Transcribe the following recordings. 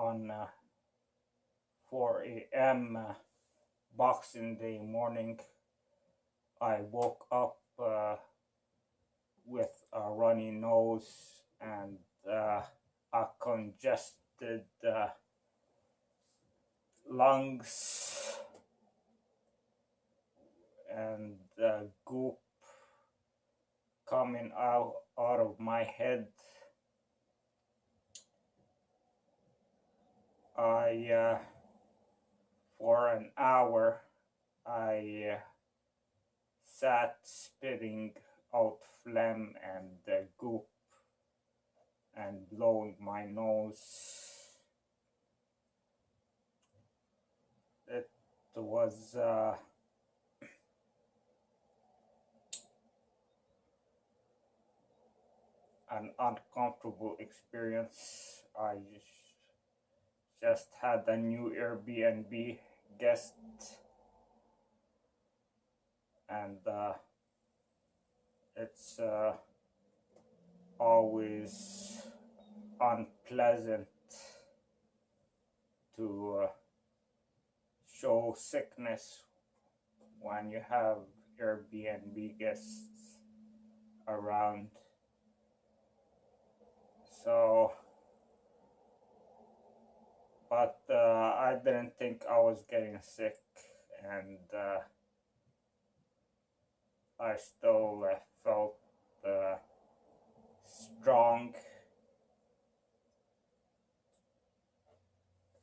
on 4 a.m. Boxing Day morning. I woke up with a runny nose and a congested lungs and goop coming out of my head. For an hour, I sat spitting out phlegm and goop and blowing my nose. It was an uncomfortable experience. I just had a new Airbnb guest, and it's always unpleasant to show sickness when you have Airbnb guests around. So, but I didn't think I was getting sick, and I still felt strong.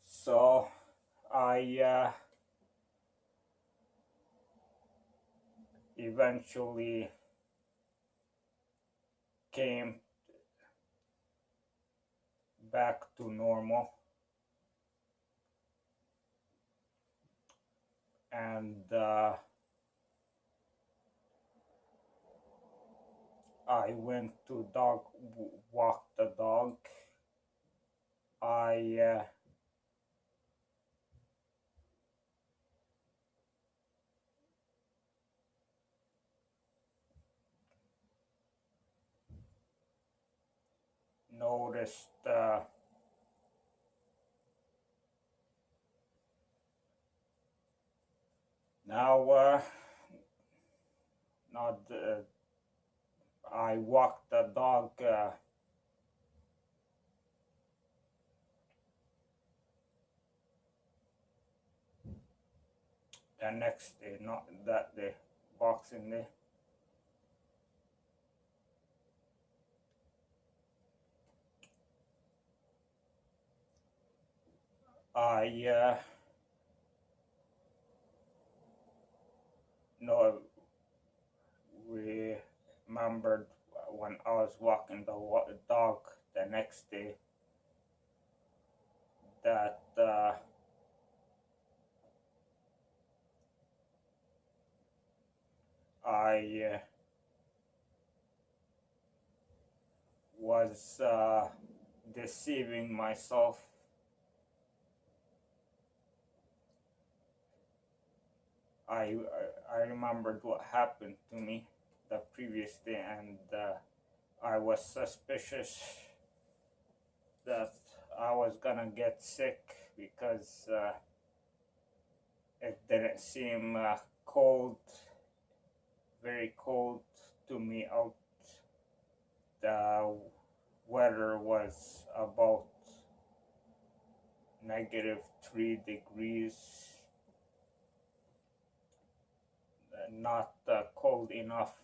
So I eventually came back to normal, and I went to walk the dog. I noticed now not I walked the dog the next day, not that day, Boxing Day. I know remembered when I was walking the dog the next day that I was deceiving myself. I remembered what happened to me the previous day, and I was suspicious that I was gonna get sick because it didn't seem cold, very cold to me out. The weather was about -3 degrees, not cold enough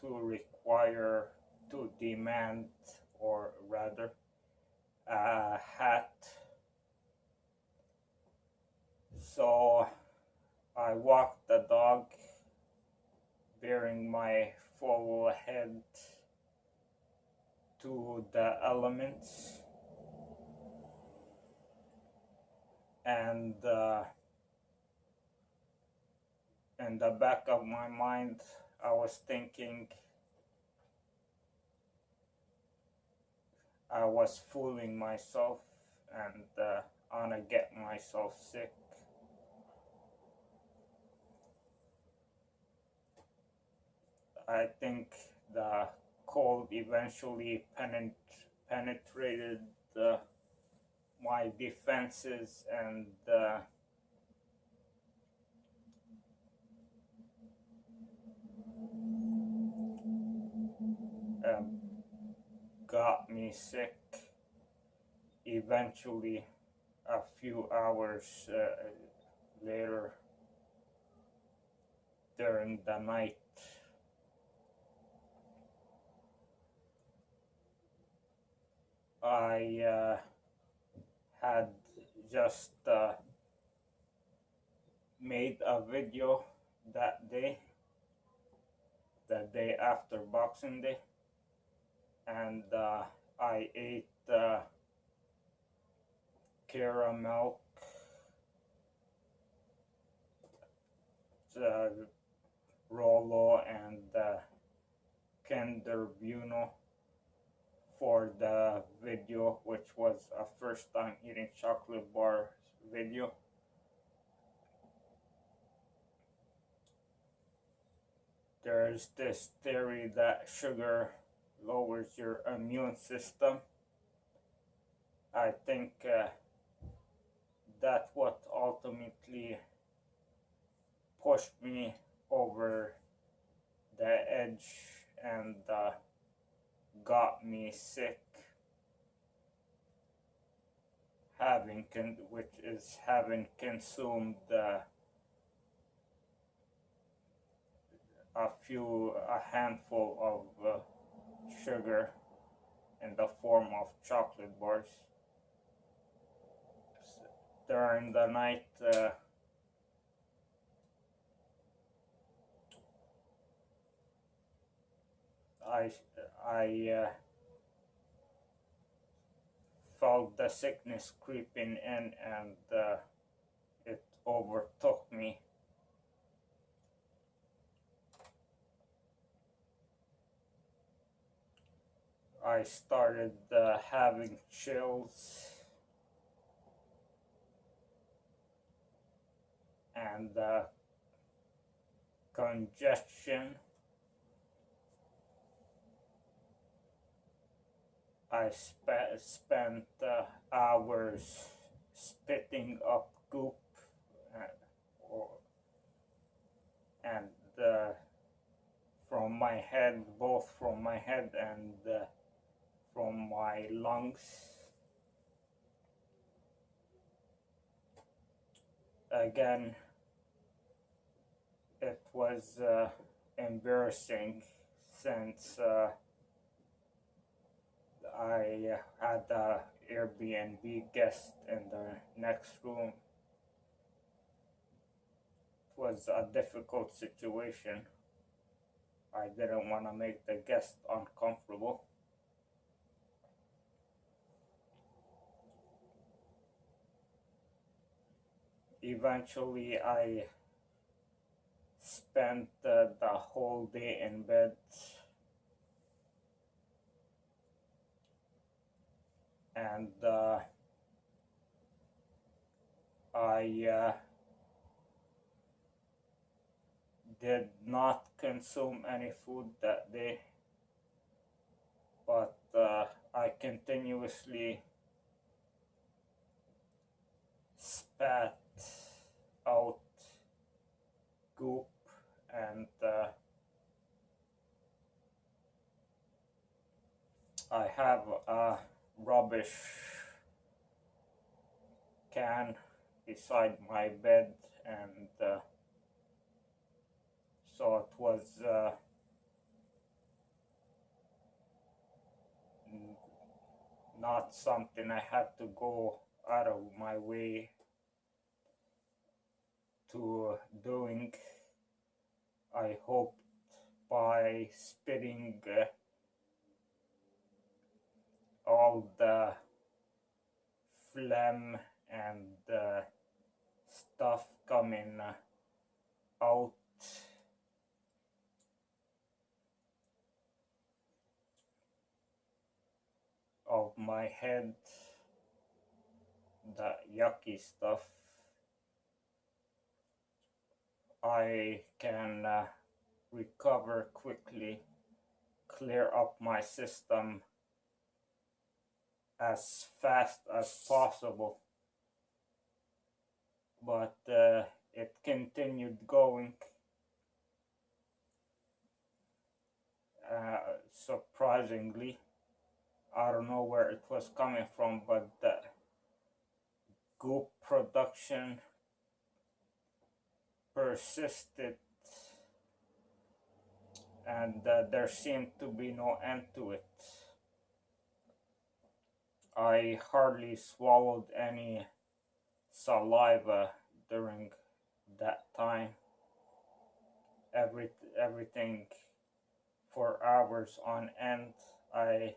to demand, or rather, a hat. So I walked the dog bearing my full head to the elements, and in the back of my mind I was thinking I was fooling myself and gonna get myself sick. I think the cold eventually penetrated my defenses and um, got me sick. Eventually, a few hours later during the night, I had just made a video that day, the day after Boxing Day, and I ate caramel, Rolo, and Kinder Bueno for the video, which was a first time eating chocolate bar video. There's this theory that sugar lowers your immune system. I think that's what ultimately pushed me over the edge and got me sick, which is having consumed a handful of sugar in the form of chocolate bars. During the night, I felt the sickness creeping in, and it overtook me. I started having chills and congestion. I spent hours spitting up goop, and from my head, both from my head and from my lungs. Again, it was embarrassing since I had a Airbnb guest in the next room. It was a difficult situation. I didn't want to make the guest uncomfortable. Eventually, I spent the whole day in bed, and I did not consume any food that day, but I continuously spat out goop, and I have a rubbish can beside my bed, and so it was not something I had to go out of my way to doing. I hoped by spitting all the phlegm and stuff coming out of my head, the yucky stuff, I can recover quickly, clear up my system, as fast as possible, but it continued going. Surprisingly, I don't know where it was coming from, but the goop production persisted, and there seemed to be no end to it. I hardly swallowed any saliva during that time. Everything for hours on end. I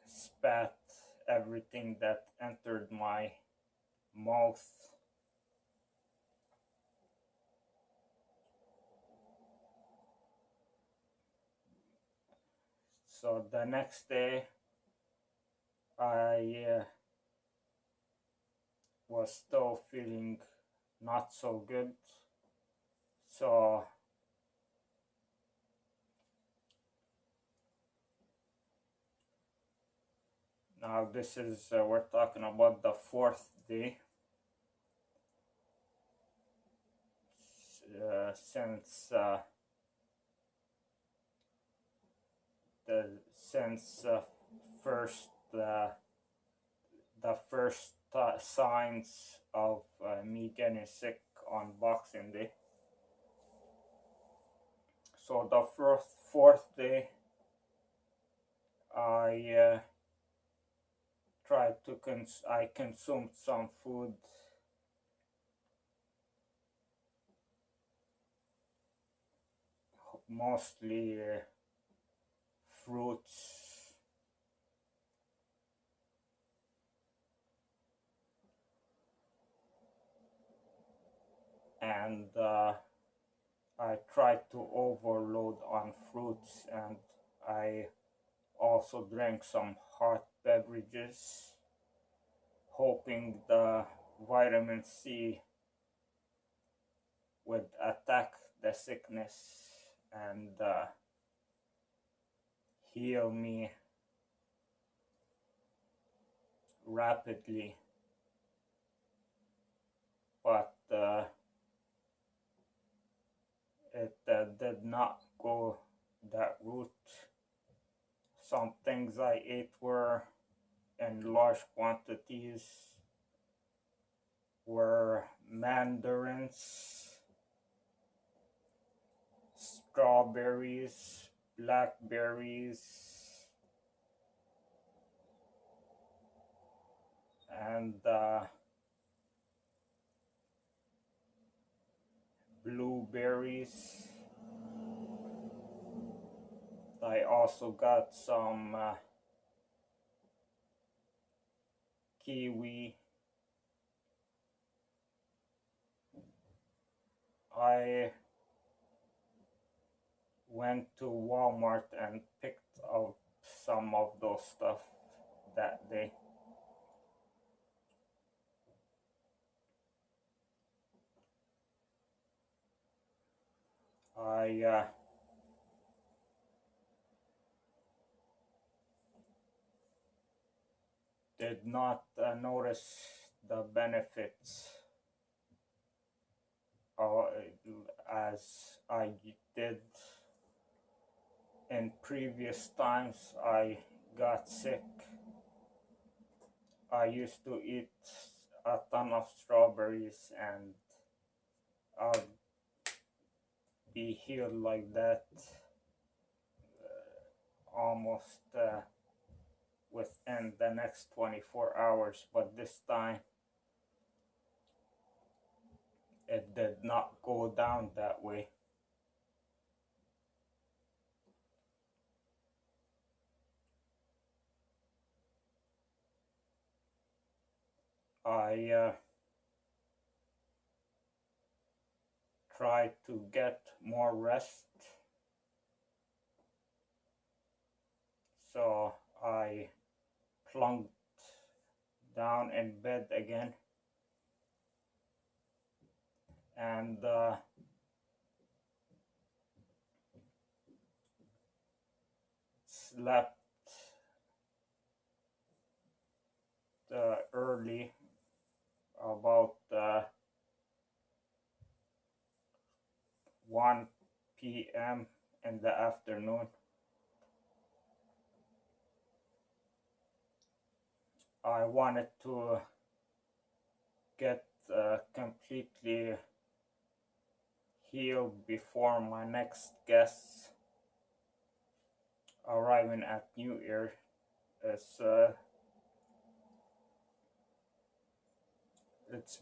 spat everything that entered my mouth. So the next day, I was still feeling not so good. So now this is, we're talking about the fourth day. Since first the first signs of me getting sick on Boxing Day. So the fourth day, I tried to I consumed some food. Mostly fruits and I tried to overload on fruits, and I also drank some hot beverages, hoping the vitamin C would attack the sickness and heal me rapidly. But it did not go that route. Some things I ate were in large quantities were mandarins, strawberries, blackberries, and blueberries. I also got some kiwi. I went to Walmart and picked up some of those stuff that day. I did not notice the benefits as I did in previous times I got sick. I used to eat a ton of strawberries and I'll be healed like that almost within the next 24 hours, but this time it did not go down that way. I tried to get more rest, so I plunked down in bed again and slept about 1 p.m. in the afternoon. I wanted to get completely healed before my next guests arriving at New Year. It's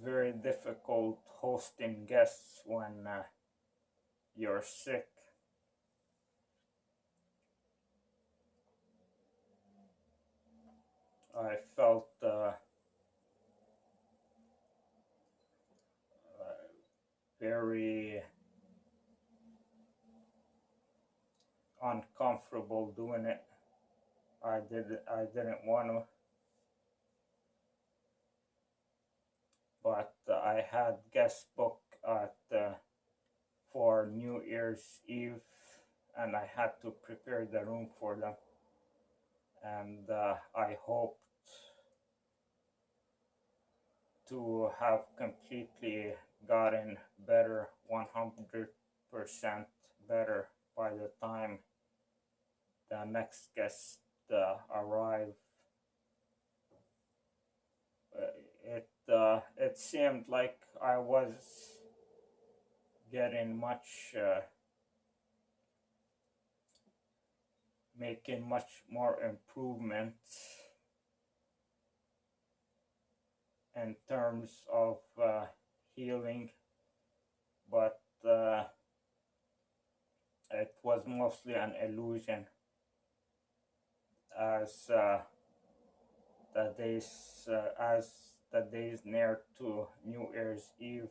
very difficult hosting guests when you're sick. I felt very uncomfortable doing it. I didn't want to, but I had guest book at for New Year's Eve, and I had to prepare the room for them. And I hoped to have completely gotten better, 100% better by the time the next guest arrived. It seemed like I was getting making much more improvements in terms of healing, but it was mostly an illusion as the days near to New Year's Eve,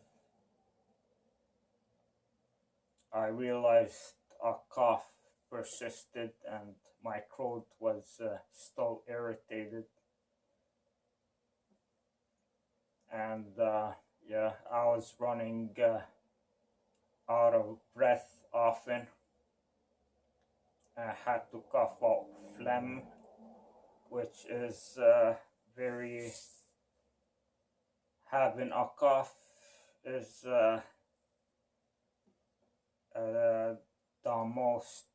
I realized a cough persisted and my throat was still irritated, and yeah, I was running out of breath often. I had to cough out phlegm, which is very having a cough is the most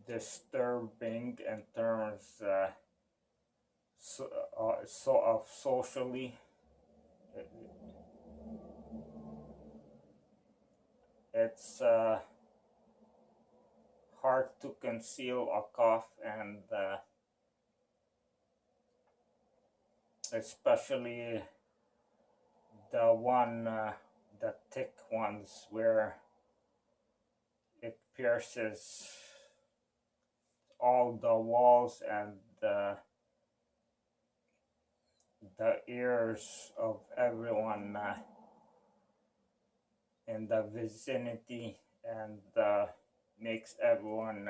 disturbing in terms of socially. It's hard to conceal a cough, and especially the thick ones where it pierces all the walls and the ears of everyone in the vicinity, and makes everyone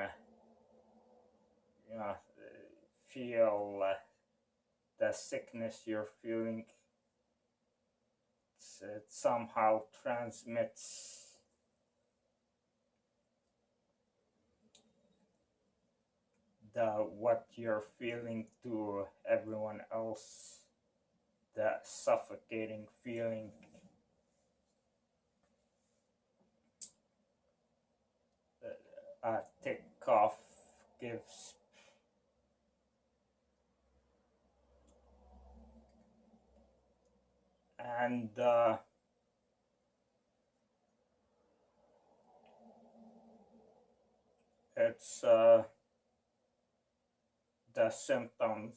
feel the sickness you're feeling. It somehow transmits what you're feeling to everyone else, that suffocating feeling. A thick cough gives and it's the symptoms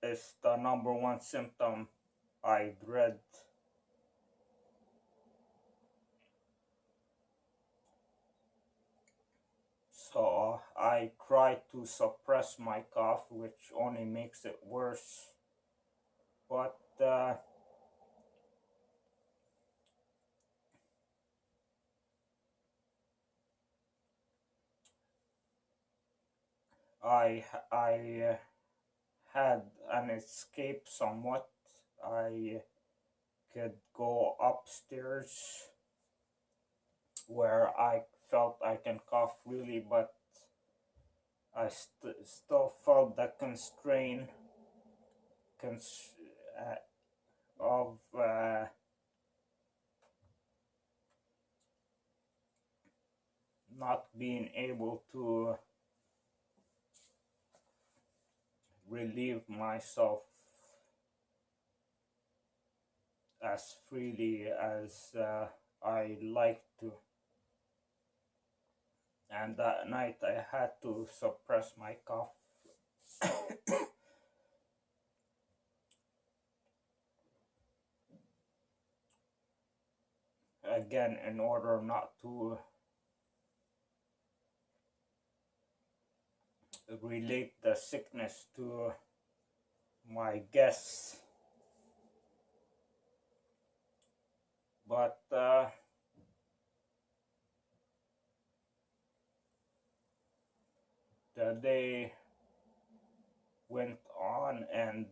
is the number one symptom I dread. So I try to suppress my cough, which only makes it worse. But I had an escape somewhat. I could go upstairs where I felt I can cough really, but I still felt the constraint cons- of not being able to relieve myself as freely as I like to. And that night I had to suppress my cough again in order not to relate the sickness to my guests. But the day went on, and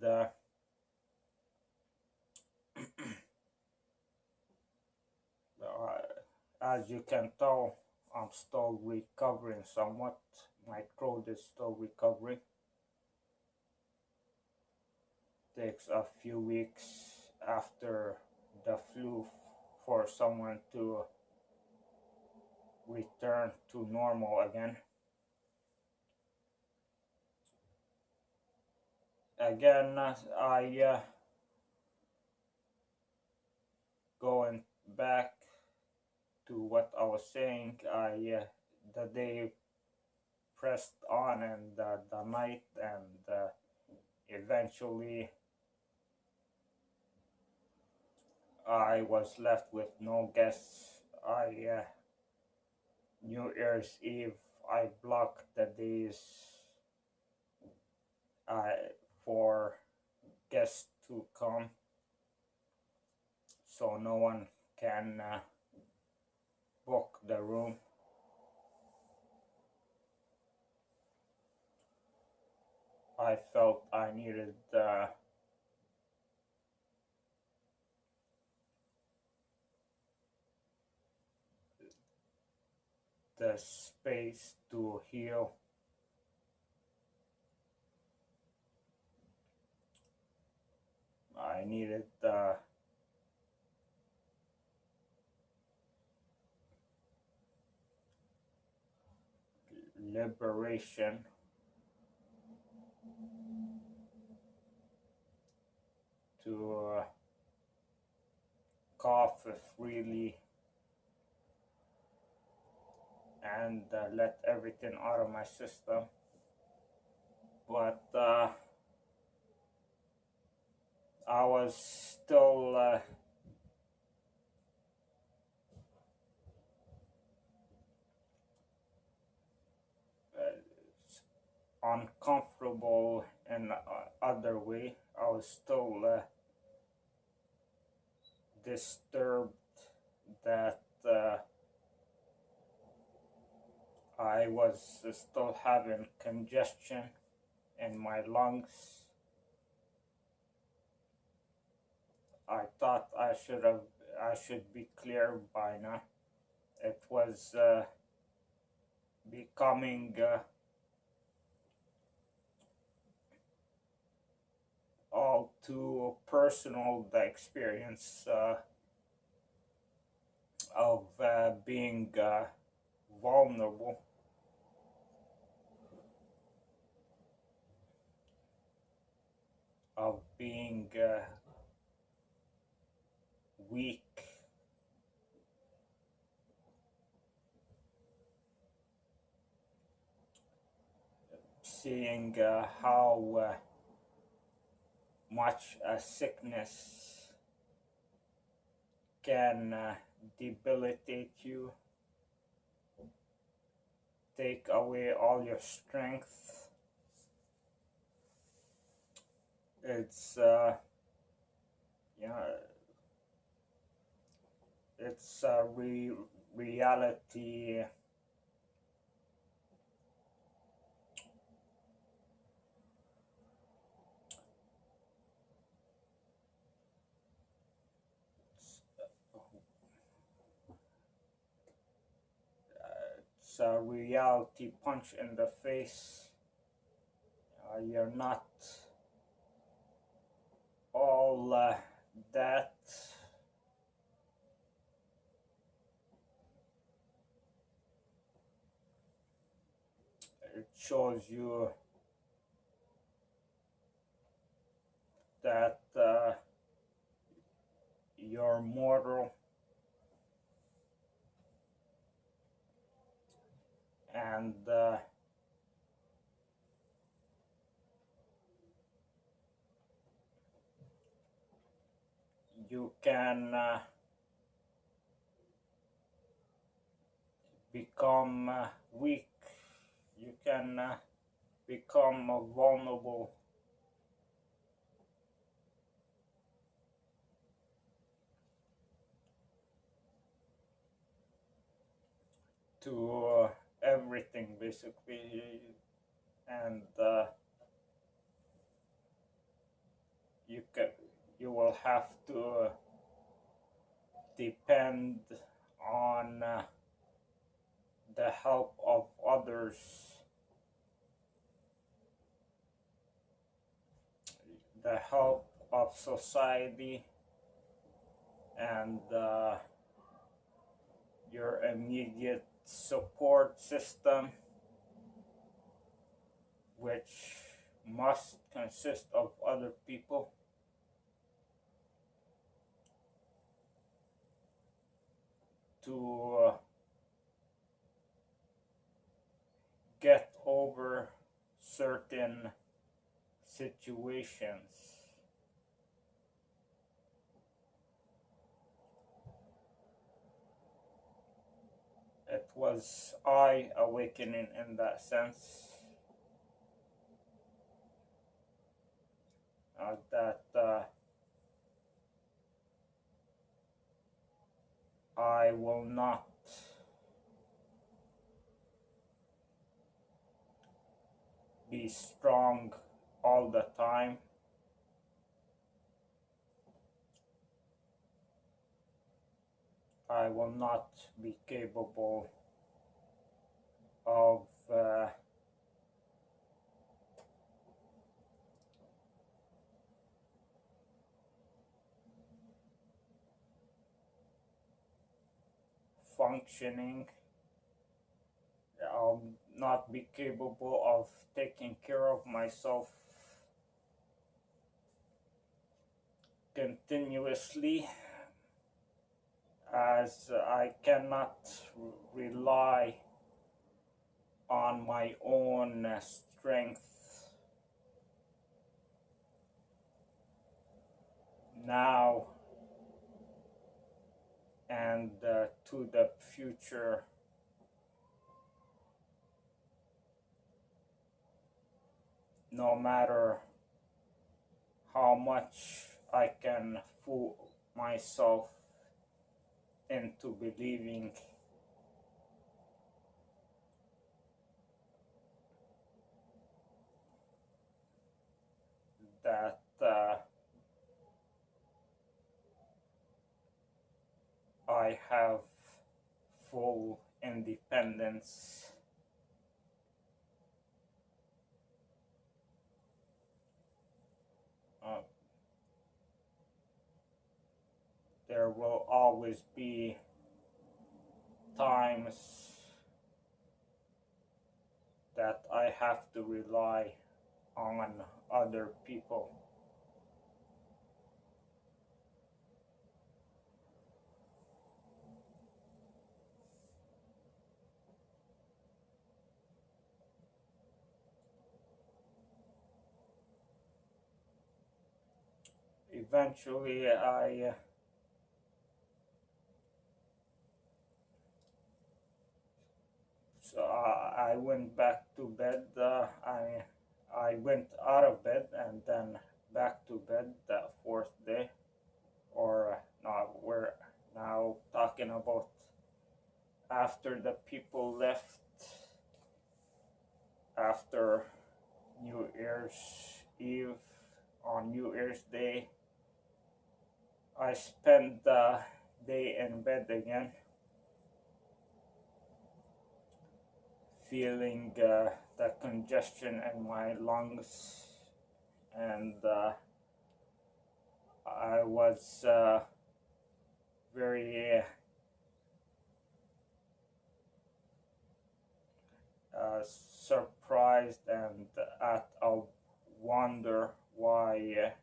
as you can tell, I'm still recovering somewhat. My throat is still recovering. Takes a few weeks after the flu for someone to return to normal again. Again, I going back to what I was saying. The day pressed on, and the night, and eventually I was left with no guests. New Year's Eve, I blocked the days for guests to come, so no one can book the room. I felt I needed the space to heal. I needed liberation to cough freely and let everything out of my system. But I was still uncomfortable in other way. I was still disturbed that I was still having congestion in my lungs. I thought I should be clear by now. It was becoming all too personal, the experience of being vulnerable. Of being weak. Seeing how much a sickness can debilitate you, take away all your strength. It's it's a reality a reality punch in the face. You're not all that. It shows you that you're mortal, and you can become weak. You can become vulnerable to everything, basically, and you will have to depend on the help of others, the help of society, and your immediate support system, which must consist of other people. To get over certain situations. It was eye-awakening in that sense, that I will not be strong all the time. I will not be capable of functioning. I'll not be capable of taking care of myself continuously, as I cannot rely on my own strength now and to the future. No matter how much I can fool myself into believing that I have full independence. There will always be times that I have to rely on other people. Eventually, I went back to bed. I went out of bed and then back to bed the fourth day. Or no, we're now talking about after the people left, after New Year's Eve. On New Year's Day, I spent the day in bed again. feeling the congestion in my lungs, and I was very surprised and at a wonder why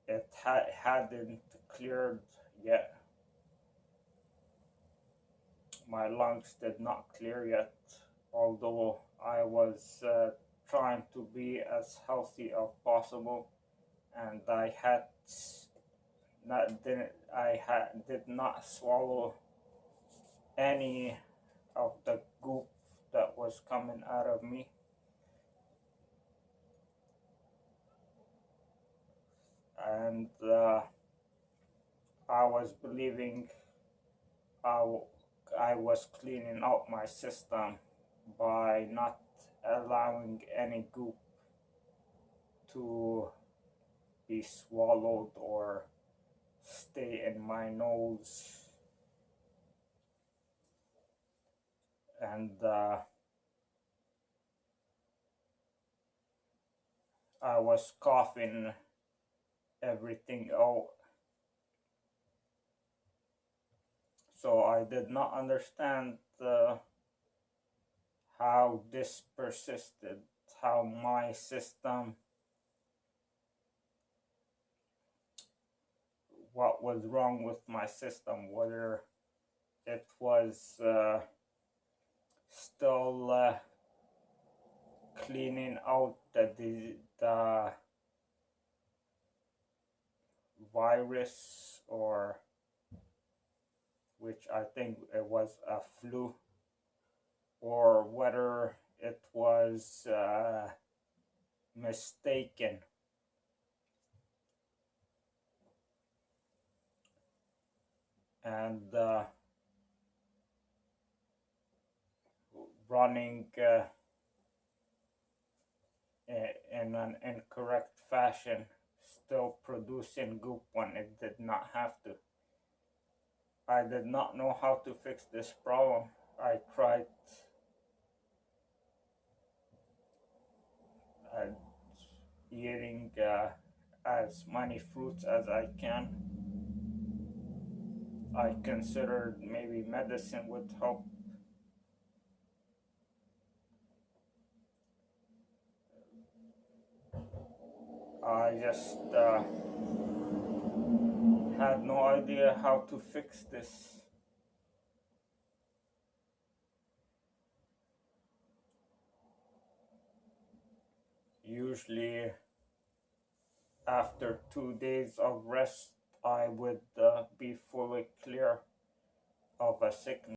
it hadn't cleared yet. My lungs did not clear yet, although I was trying to be as healthy as possible, and did not swallow any of the goop that was coming out of me. And I was believing I was cleaning out my system by not allowing any goop to be swallowed or stay in my nose. And I was coughing everything out. So I did not understand how this persisted, how my system, what was wrong with my system, whether it was still cleaning out the virus, or which I think it was a flu, or whether it was mistaken. And running in an incorrect fashion, still producing goop when it did not have to. I did not know how to fix this problem. I tried eating as many fruits as I can. I considered maybe medicine would help. I just had no idea how to fix this. Usually after 2 days of rest, I would be fully clear of a sickness.